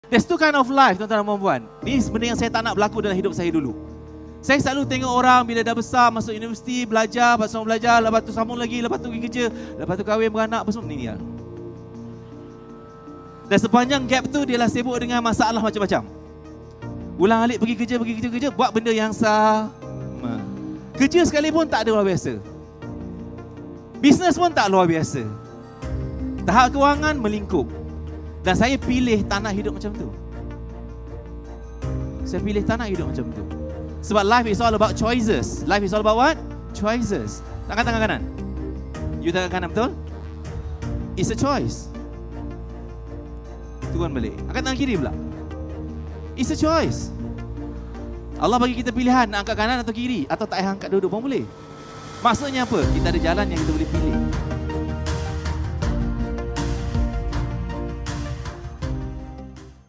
There's two kind of life, tuan-tuan dan puan-puan. Ini benda yang saya tak nak berlaku dalam hidup saya dulu. Saya selalu tengok orang bila dah besar, masuk universiti, belajar, lepas tu sambung lagi, lepas tu pergi kerja, lepas tu kahwin, beranak, apa semua meninggal. Dan sepanjang gap tu, dia lah sibuk dengan masalah macam-macam. Ulang alik pergi kerja, buat benda yang sama. Kerja sekali pun tak ada luar biasa. Bisnes pun tak luar biasa. Tahap kewangan melingkup. Dan saya pilih tak nak hidup macam tu. Saya pilih tak nak hidup macam tu. Sebab life is all about choices. Life is all about what? Choices. Angkat tangan kanan. You tangan kanan, betul? It's a choice. Turun balik. Angkat tangan kiri pula. It's a choice. Allah bagi kita pilihan nak angkat kanan atau kiri. Atau tak payah angkat duduk pun boleh. Maksudnya apa? Kita ada jalan yang kita boleh pilih.